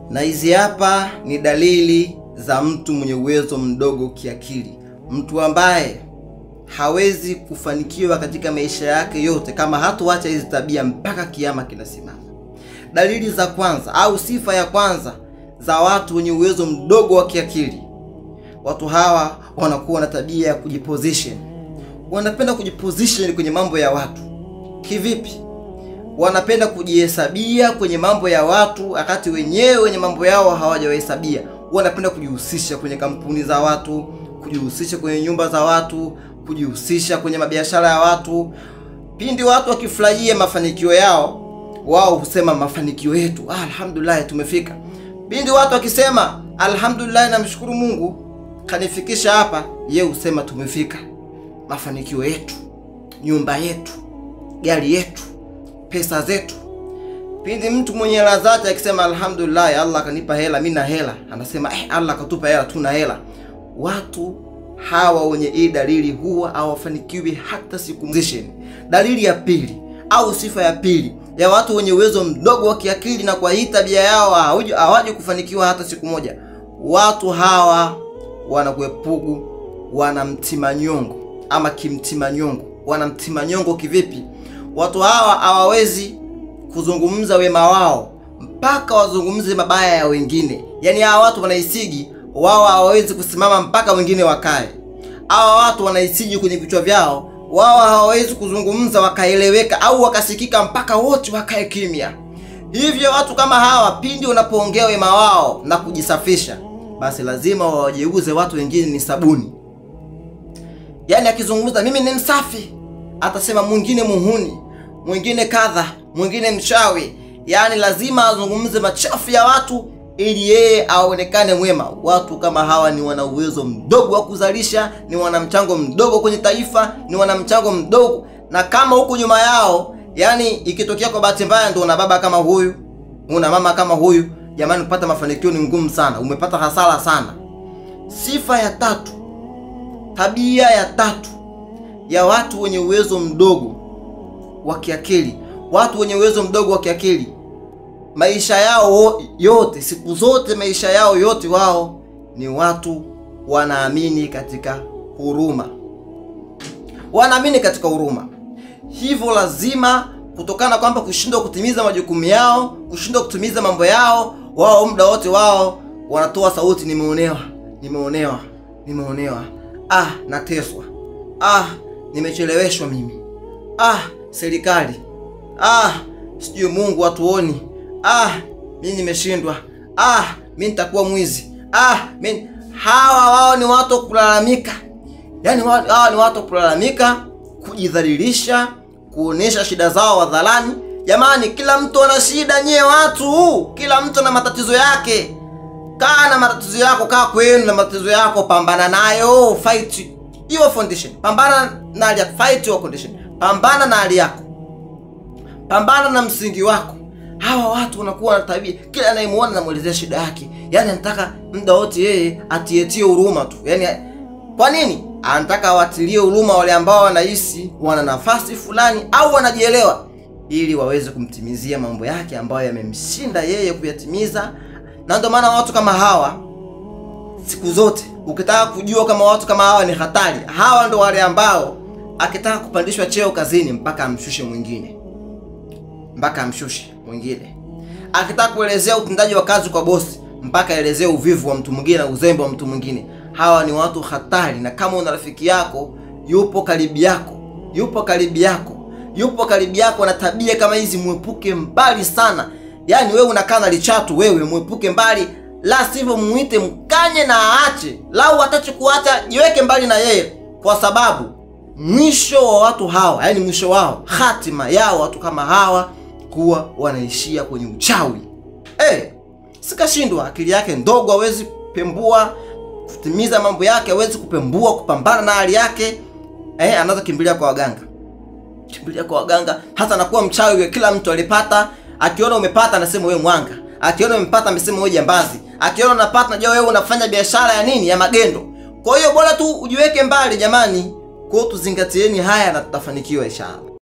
Na hizi hapa ni dalili za mtu mwenye uwezo mdogo kiakili. Mtu ambaye hawezi kufanikiwa katika maisha yake yote kama hatoacha hizi tabia mpaka kiyama kinasimama. Dalili za kwanza au sifa ya kwanza za watu wenye uwezo mdogo wa kiakili. Watu hawa wanakuwa na tabia ya kujiposition. Wanapenda kujiposition kwenye mambo ya watu. Kivipi? Wanapenda kujihesabia kwenye mambo ya watu wakati wenyewe wenye mambo yao hawajawahesabia. Wanapenda kujihusisha kwenye kampuni za watu, kujihusisha kwenye nyumba za watu, kujihusisha kwenye mabiashara ya watu. Pindi watu wakifurahia mafanikio yao, wao husema mafanikio yetu, alhamdulillah tumefika. Pindi watu wakisema alhamdulillah namshukuru Mungu kanifikisha hapa, yeye husema tumefika. Mafanikio yetu, nyumba yetu, gari yetu, pesa zetu. Pindi mtu mwenye hela zake akisema alhamdulillah Allah kanipa hela, mimi na hela, anasema Allah katupa hela, tuna hela. Watu hawa wenye hii dalili huwa hawafanikiwi hata siku moja. Dalili ya pili au sifa ya pili ya watu wenye uwezo mdogo wa kiakili na kwa hii tabia yao hawaje kufanikiwa hata siku moja. Watu hawa wanakuepugu, wanamtimanyongo ama kimtimanyongo. Wanamtimanyongo kivipi? Watu hawa hawawezi kuzungumza wema wao mpaka wazungumze mabaya ya wengine. Yaani hawa watu wanaisigi, wao hawawezi kusimama mpaka wengine wakae. Hawa watu wanaisigi kwenye vichwa vyao, wao hawawezi kuzungumza wakaeleweka au wakasikika mpaka wote wakae kimya. Hivyo watu kama hawa pindi unapoongea wema wao na kujisafisha, basi lazima wawajeuze watu wengine ni sabuni. Yaani akizungumza mimi ni msafi, atasema mwingine muhuni, mwingine kadha, mwingine mchawi. Yaani lazima azungumze machafu ya watu ili yeye aonekane mwema. Watu kama hawa ni wana uwezo mdogo wa kuzalisha, ni wana mchango mdogo kwenye taifa, ni wana mchango mdogo. Na kama huku nyuma yao, yani ikitokea kwa bahati mbaya ndio una baba kama huyu, una mama kama huyu, jamani kupata mafanikio ni ngumu sana, umepata hasara sana. Sifa ya tatu, tabia ya tatu ya watu wenye uwezo mdogo wa kiakili. Watu wenye uwezo mdogo wa kiakili, maisha yao yote, siku zote maisha yao yote, wao ni watu wanaamini katika huruma. Wanaamini katika huruma. Hivyo lazima kutokana kwamba kushindwa kutimiza majukumu yao, kushindwa kutimiza mambo yao, wao muda wote wao wanatoa sauti, nimeonewa, nimeonewa, nimeonewa. Nateswa. Nimecheleweshwa mimi. Serikali. Sijui Mungu hatuoni. Mimi nimeshindwa. Mimi nitakuwa mwizi. Hawa wao ni watu kulalamika. Yaani hawa ni watu kulalamika, kujidhalilisha, kuonesha shida zao hadharani. Jamani, kila mtu ana shida nye watu. Kila mtu na matatizo yake. Kaa na matatizo yako, kaa kwenu na matatizo yako, pambana nayo, fight your foundation. Pambana na hali yako, fight your condition. Pambana na hali yako. Pambana na msingi wako. Hawa watu wanakuwa na tabia, kila anayemuona anamuelezea shida yake. Yaani anataka muda wote yeye atietie huruma tu. Yaani kwa nini? Anataka watilie huruma wale ambao wanahisi wana nafasi fulani au wanajielewa, ili waweze kumtimizia mambo yake ambayo yamemshinda yeye kuyatimiza. Na ndio maana watu kama hawa siku zote ukitaka kujua kama watu kama hawa ni hatari, hawa ndio wale ambao akitaka kupandishwa cheo kazini mpaka amshushe mwingine. Akitaka kuelezea utendaji wa kazi kwa bosi mpaka elezee uvivu wa mtu mwingine na uzembe wa mtu mwingine. Hawa ni watu hatari. Na kama una rafiki yako yupo karibu yako na tabia kama hizi, muepuke mbali sana. Yaani wewe unakaa na lichatu, wewe muepuke mbali, la sivyo muite mkanye na aache. Lau atache kuacha, jiweke mbali na yeye, kwa sababu mwisho wa watu hawa, yaani mwisho wao, hatima yao watu kama hawa kuwa wanaishia kwenye uchawi. Sikashindwa, akili yake ndogo, hawezi pembua kutimiza mambo yake, hawezi kupembua kupambana na hali yake. Anaanza kimbilia kwa waganga. Hata anakuwa mchawi. Kila mtu alipata, akiona umepata anasema wewe mwanga, akiona umepata amesema wewe jambazi, akiona unapata najua wewe unafanya biashara ya nini, ya magendo. Kwa hiyo bora tu ujiweke mbali jamani. Kwa tuzingatieni haya na tutafanikiwa inshallah.